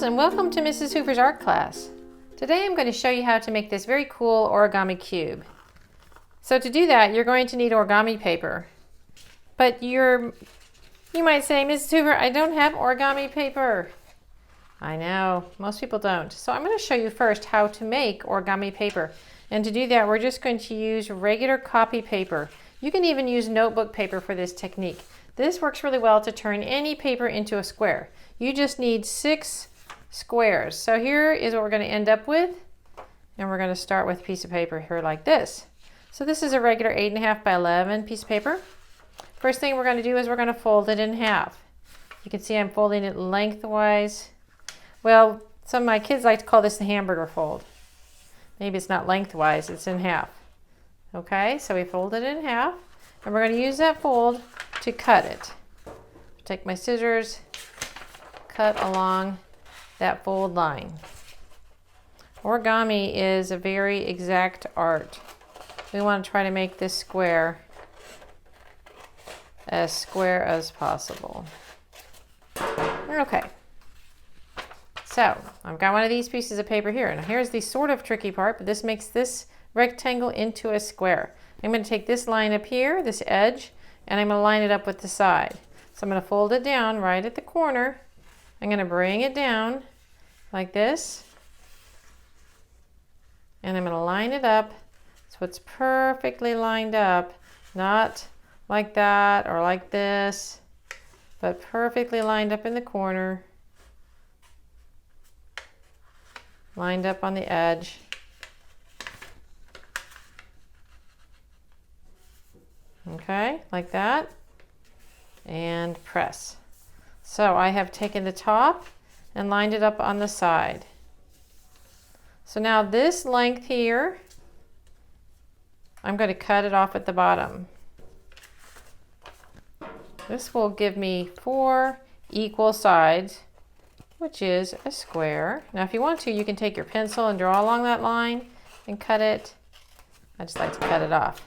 and welcome to Mrs. Hoover's art class. Today I'm going to show you how to make this very cool origami cube. So to do that, you're going to need origami paper. But you might say, Mrs. Hoover, I don't have origami paper. I know, most people don't. So I'm going to show you first how to make origami paper. And to do that, we're just going to use regular copy paper. You can even use notebook paper for this technique. This works really well to turn any paper into a square. You just need 6 squares. So here is what we're going to end up with. And we're going to start with a piece of paper here like this. So this is a regular 8.5 by 11 piece of paper. First thing we're going to do is we're going to fold it in half. You can see I'm folding it lengthwise. Well, some of my kids like to call this the hamburger fold. Maybe it's not lengthwise, it's in half. Okay, so we fold it in half, and we're going to use that fold to cut it. Take my scissors, cut along that fold line. Origami is a very exact art. We want to try to make this square as possible. Okay. So I've got one of these pieces of paper here, and here's the sort of tricky part, but this makes this rectangle into a square. I'm going to take this line up here, this edge, and I'm going to line it up with the side. So I'm going to fold it down right at the corner. I'm going to bring it down like this, and I'm going to line it up so it's perfectly lined up, not like that or like this, but perfectly lined up in the corner. Lined up on the edge. Okay, like that. And press. So I have taken the top and lined it up on the side. So now this length here, I'm going to cut it off at the bottom. This will give me 4 equal sides, which is a square. Now if you want to, you can take your pencil and draw along that line and cut it. I just like to cut it off.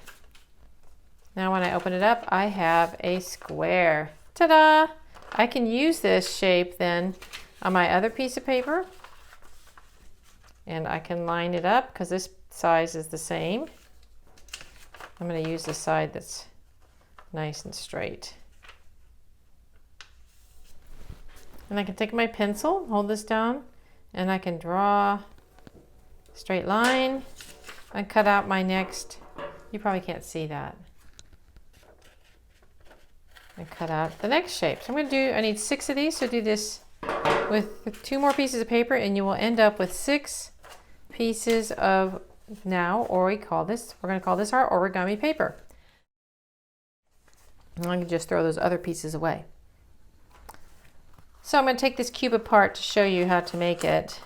Now when I open it up, I have a square. Ta-da! I can use this shape then on my other piece of paper, and I can line it up because this size is the same. I'm going to use the side that's nice and straight. And I can take my pencil, hold this down, and I can draw a straight line and cut out my next. You probably can't see that. And cut out the next shape. So I need 6 of these, so do this with 2 more pieces of paper, and you will end up with 6 pieces of, we're going to call this our origami paper. And I can just throw those other pieces away. So I'm going to take this cube apart to show you how to make it.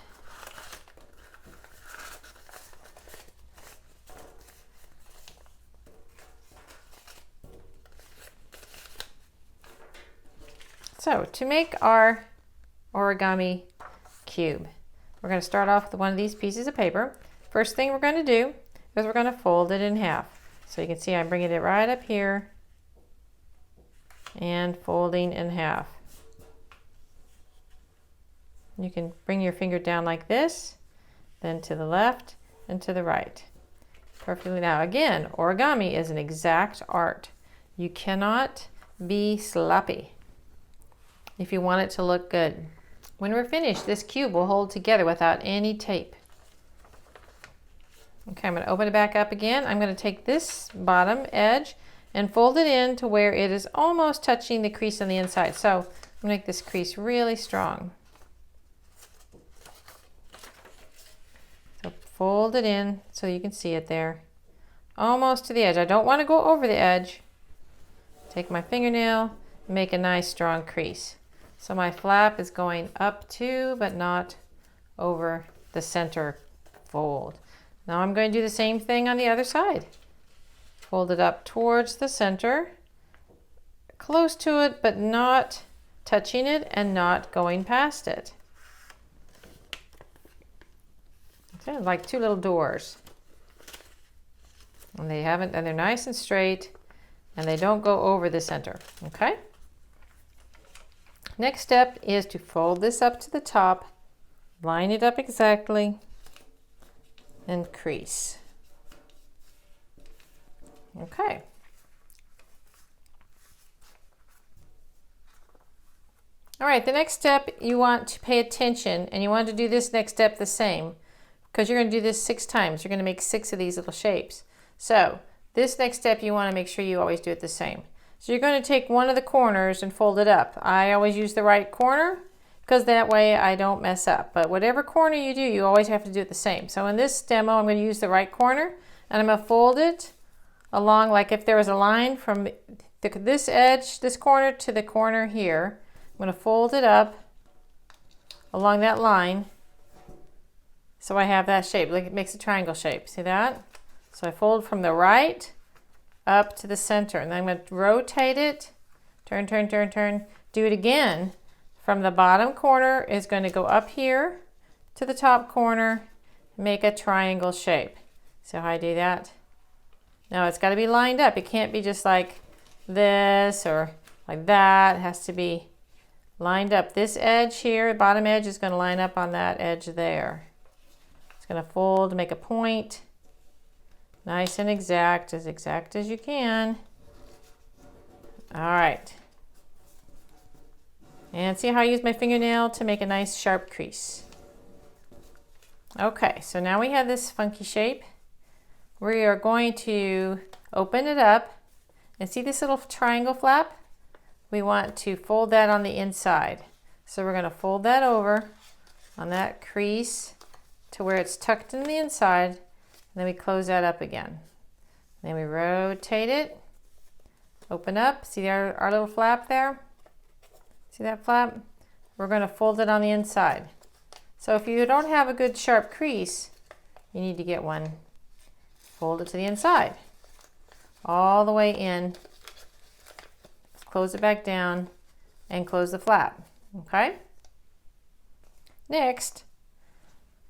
So to make our origami cube, we're going to start off with one of these pieces of paper. First thing we're going to do is we're going to fold it in half. So you can see I'm bringing it right up here and folding in half. You can bring your finger down like this, then to the left and to the right. Perfectly. Now again, origami is an exact art. You cannot be sloppy if you want it to look good. When we're finished, this cube will hold together without any tape. Okay, I'm going to open it back up again. I'm going to take this bottom edge and fold it in to where it is almost touching the crease on the inside. So I'm going to make this crease really strong. So fold it in so you can see it there. Almost to the edge. I don't want to go over the edge. Take my fingernail and make a nice strong crease. So my flap is going up to, but not over the center fold. Now I'm going to do the same thing on the other side. Fold it up towards the center, close to it, but not touching it and not going past it. Okay, like 2 little doors. And they're nice and straight, and they don't go over the center, okay? Next step is to fold this up to the top line it up exactly, and crease. Okay. All right, the next step, you want to pay attention, and you want to do this next step the same, because you're going to do this 6 times. You're going to make 6 of these little shapes. So this next step, you want to make sure you always do it the same. So you're going to take one of the corners and fold it up. I always use the right corner, because that way I don't mess up. But whatever corner you do, you always have to do it the same. So in this demo, I'm going to use the right corner, and I'm going to fold it along, like if there was a line from this edge, this corner to the corner here. I'm going to fold it up along that line so I have that shape. Like it makes a triangle shape. See that? So I fold from the right up to the center, and then I'm going to rotate it, turn, turn, turn, turn. Do it again. From the bottom corner is going to go up here to the top corner, make a triangle shape. So how I do that? Now it's got to be lined up. It can't be just like this or like that. It has to be lined up. This edge here, the bottom edge, is going to line up on that edge there. It's going to fold, make a point. Nice and exact as you can. All right. And see how I use my fingernail to make a nice sharp crease. Okay, so now we have this funky shape. We are going to open it up and see this little triangle flap? We want to fold that on the inside. So we're going to fold that over on that crease to where it's tucked in the inside, and then we close that up again. Then we rotate it, open up, see our little flap there? See that flap? We're going to fold it on the inside. So if you don't have a good sharp crease, you need to get one. Fold it to the inside, all the way in. Close it back down and close the flap. Okay? Next,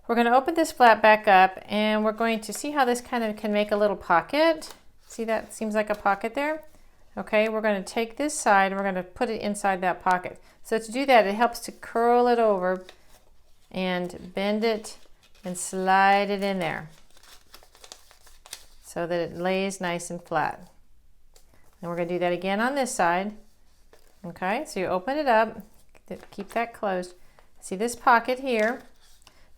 we're going to open this flap back up, and we're going to see how this kind of can make a little pocket. See that seems like a pocket there? Okay, we're going to take this side and we're going to put it inside that pocket. So to do that, it helps to curl it over and bend it and slide it in there so that it lays nice and flat. And we're going to do that again on this side. Okay, so you open it up, keep that closed. See this pocket here?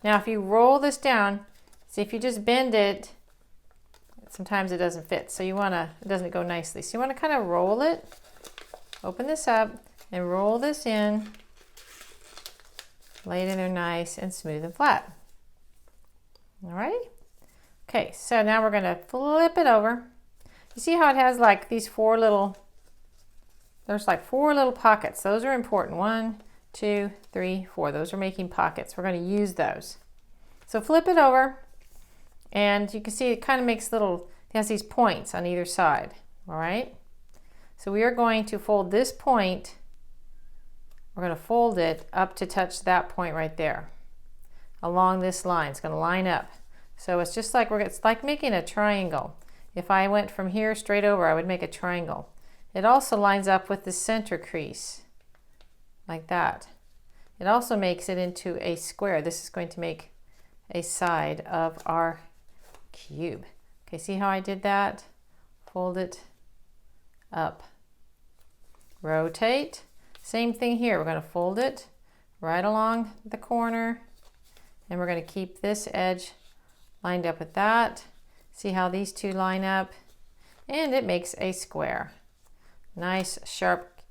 Now if you roll this down, see if you just bend it, sometimes it doesn't fit. So you want to, it doesn't go nicely. So you want to kind of roll it, open this up, and roll this in, lay it in there nice and smooth and flat. All right? Okay, so now we're going to flip it over. You see how it has like these 4 little, there's like 4 little pockets. Those are important. 1, 2, 3, 4. Those are making pockets. We're going to use those. So flip it over, and you can see it kind of makes little, it has these points on either side. All right? So we are going to fold this point, we're going to fold it up to touch that point right there. Along this line. It's going to line up. So it's just like it's like making a triangle. If I went from here straight over, I would make a triangle. It also lines up with the center crease, like that. It also makes it into a square. This is going to make a side of our cube. Okay, see how I did that? Fold it up. Rotate. Same thing here. We're going to fold it right along the corner, and we're going to keep this edge lined up with that. See how these two line up? And it makes a square. Nice sharp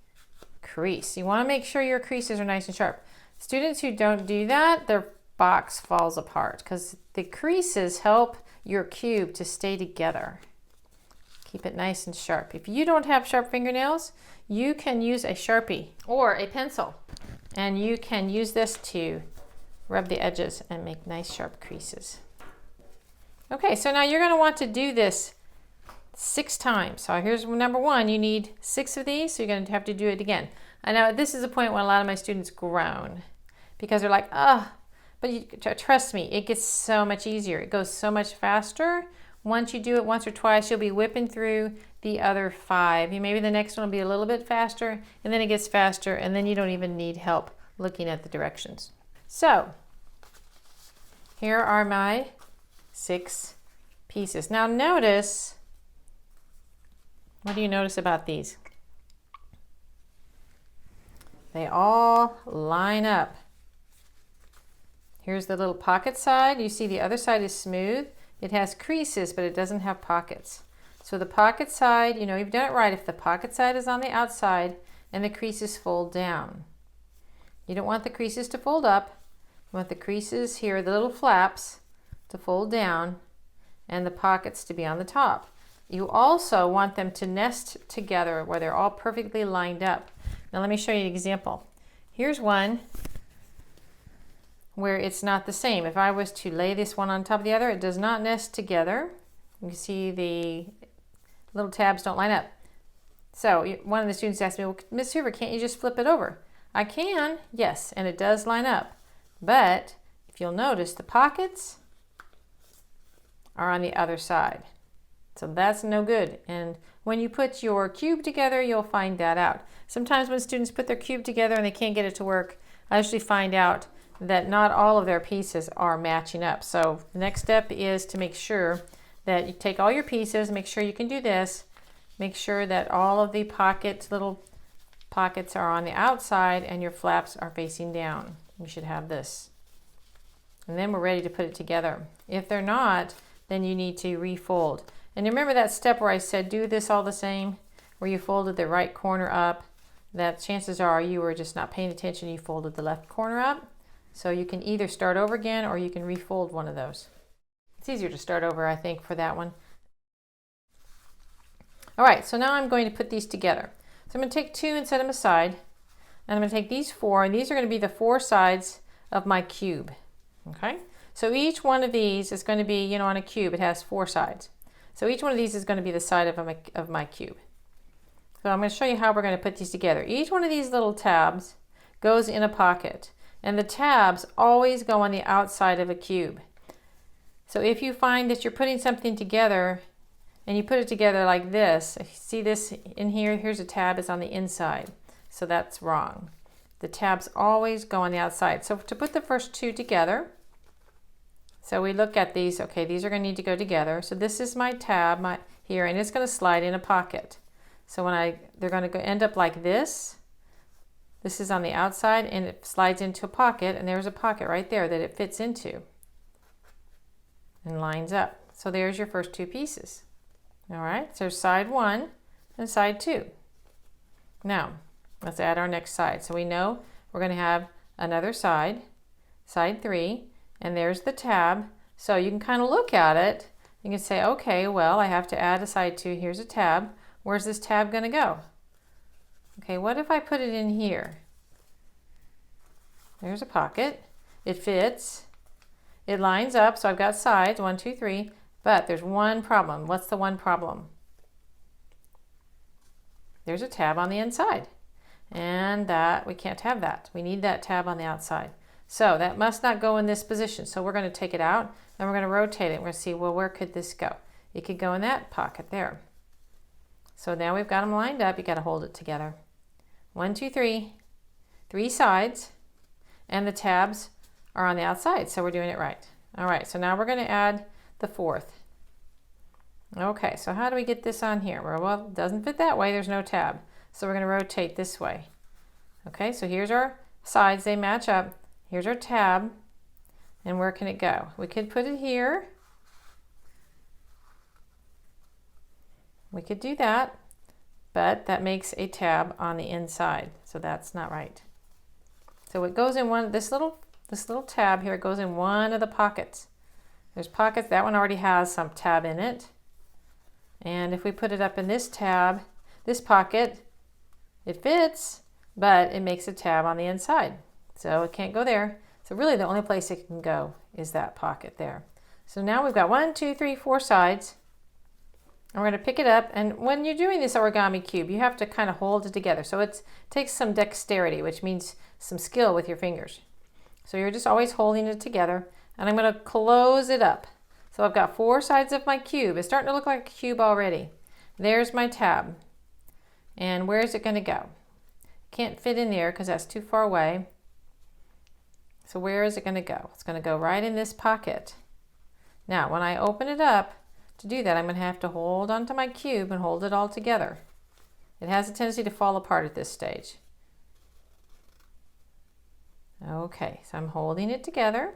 crease. You want to make sure your creases are nice and sharp. Students who don't do that, their box falls apart because the creases help your cube to stay together. Keep it nice and sharp. If you don't have sharp fingernails, you can use a Sharpie or a pencil, and you can use this to rub the edges and make nice sharp creases. Okay, so now you're going to want to do this 6 times. So here's number 1. You need 6 of these, so you're going to have to do it again. I know this is a point when a lot of my students groan because they're like, oh, but you, trust me, it gets so much easier. It goes so much faster. Once you do it once or twice, you'll be whipping through the other 5. Maybe the next one will be a little bit faster, and then it gets faster, and then you don't even need help looking at the directions. So Here are my 6 pieces. Now notice, what do you notice about these? They all line up. Here's the little pocket side. You see the other side is smooth. It has creases, but it doesn't have pockets. So the pocket side, you know, you've done it right if the pocket side is on the outside and the creases fold down. You don't want the creases to fold up. You want the creases here, the little flaps, to fold down and the pockets to be on the top. You also want them to nest together where they're all perfectly lined up. Now let me show you an example. Here's one where it's not the same. If I was to lay this one on top of the other, it does not nest together. You can see the little tabs don't line up. So one of the students asked me, well, Miss Hoover, can't you just flip it over? I can, yes, and it does line up. But if you'll notice, the pockets are on the other side. So that's no good. And when you put your cube together, you'll find that out. Sometimes when students put their cube together and they can't get it to work, I usually find out that not all of their pieces are matching up. So the next step is to make sure that you take all your pieces, make sure you can do this, make sure that all of the little pockets are on the outside and your flaps are facing down. You should have this. And then we're ready to put it together. If they're not, then you need to refold. And remember that step where I said do this all the same, where you folded the right corner up, that chances are you were just not paying attention, you folded the left corner up. So you can either start over again or you can refold one of those. It's easier to start over, I think, for that one. All right, so now I'm going to put these together. So I'm going to take 2 and set them aside. And I'm going to take these 4, and these are going to be the 4 sides of my cube. Okay? So each one of these is going to be, on a cube, it has 4 sides. So each one of these is going to be the side of my cube. So I'm going to show you how we're going to put these together. Each one of these little tabs goes in a pocket. And the tabs always go on the outside of a cube. So if you find that you're putting something together and you put it together like this, see this in here, here's a tab, it's on the inside. So that's wrong. The tabs always go on the outside. So to put the first 2 together, so we look at these, okay, these are going to need to go together. So this is my tab here, and it's going to slide in a pocket. So they're going to end up like this. This is on the outside and it slides into a pocket, and there's a pocket right there that it fits into and lines up. So there's your first 2 pieces. All right, so side 1 and side 2. Now, let's add our next side. So we know we're going to have another side, side 3, and there's the tab. So you can kind of look at it. You can say, okay, well, I have to add a side 2. Here's a tab. Where's this tab going to go? Okay, what if I put it in here? There's a pocket. It fits. It lines up, so I've got sides, 1, 2, 3, but there's one problem. What's the one problem? There's a tab on the inside, and we can't have that. We need that tab on the outside. So that must not go in this position. So we're going to take it out, and we're going to rotate it. We're going to see, well, where could this go? It could go in that pocket there. So now we've got them lined up. You got to hold it together. 1, 2, 3, 3 sides, and the tabs are on the outside, so we're doing it right. All right, so now we're going to add the 4th. Okay, so how do we get this on here? Well, it doesn't fit that way. There's no tab, so we're going to rotate this way. Okay, so here's our sides. They match up. Here's our tab, and where can it go? We could put it here. We could do that. But that makes a tab on the inside, so that's not right. So it goes in this little tab here, it goes in one of the pockets. There's pockets, that one already has some tab in it. And if we put it up in this tab, this pocket, it fits, but it makes a tab on the inside. So it can't go there. So really the only place it can go is that pocket there. So now we've got 1, 2, 3, 4 sides. And we're going to pick it up, and when you're doing this origami cube, you have to kind of hold it together. So it takes some dexterity, which means some skill with your fingers. So you're just always holding it together, and I'm going to close it up. So I've got 4 sides of my cube. It's starting to look like a cube already. There's my tab. And where is it going to go? Can't fit in there because that's too far away. So where is it going to go? It's going to go right in this pocket. Now, when I open it up, to do that, I'm going to have to hold onto my cube and hold it all together. It has a tendency to fall apart at this stage. Okay, so I'm holding it together.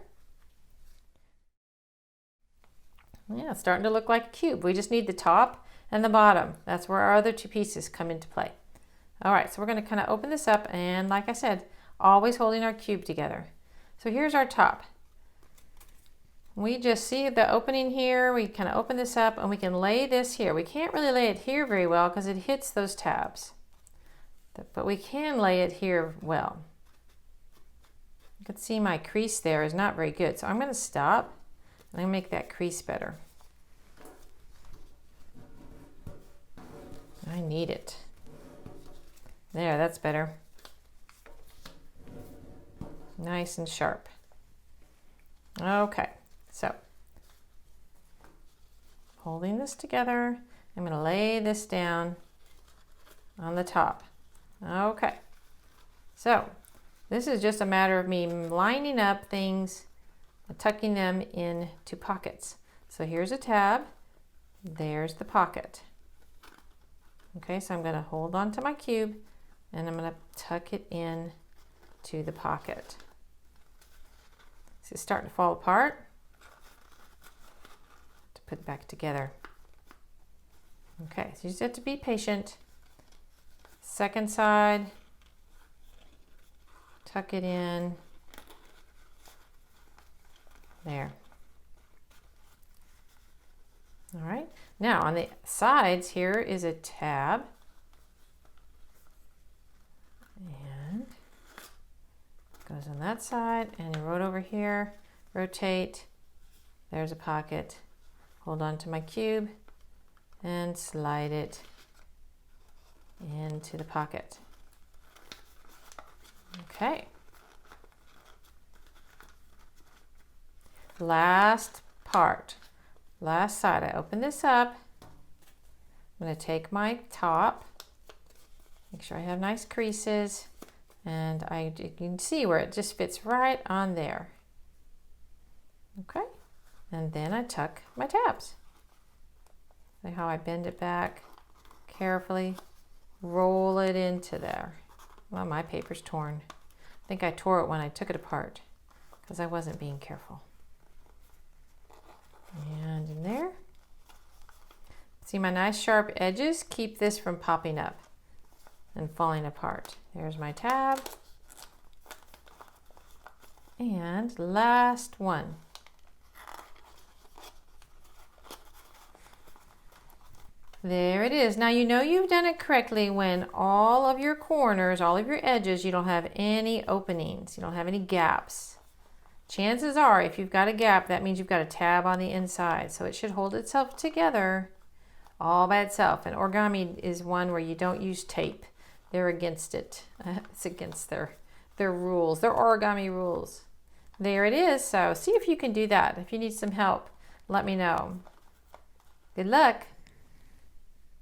Yeah, it's starting to look like a cube. We just need the top and the bottom. That's where our other two pieces come into play. All right, so we're going to kind of open this up, and like I said, always holding our cube together. So here's our top. We just see the opening here. We kind of open this up and we can lay this here. We can't really lay it here very well because it hits those tabs. But we can lay it here well. You can see my crease there is not very good. So I'm going to stop and I'm going to make that crease better. I need it. There, that's better. Nice and sharp. Okay. So, holding this together, I'm going to lay this down on the top. Okay, so this is just a matter of me lining up things and tucking them into pockets. So here's a tab, there's the pocket. Okay, so I'm going to hold on to my cube and I'm going to tuck it in to the pocket. See, it's starting to fall apart. Put it back together. Okay, so you just have to be patient. Second side, tuck it in. There. All right, now on the sides here is a tab. And it goes on that side, and you over here, rotate. There's a pocket. Hold on to my cube and slide it into the pocket. Okay. Last part, last side. I open this up. I'm going to take my top, make sure I have nice creases, and you can see where it just fits right on there. Okay. And then I tuck my tabs. See how I bend it back carefully, roll it into there. Well, my paper's torn. I think I tore it when I took it apart because I wasn't being careful. And in there. See my nice sharp edges? Keep this from popping up and falling apart. There's my tab. And last one. There it is. Now you know you've done it correctly when all of your corners, all of your edges, you don't have any openings. You don't have any gaps. Chances are, if you've got a gap, that means you've got a tab on the inside. So it should hold itself together all by itself. And origami is one where you don't use tape. They're against it. It's against their rules, their origami rules. There it is. So see if you can do that. If you need some help, let me know. Good luck.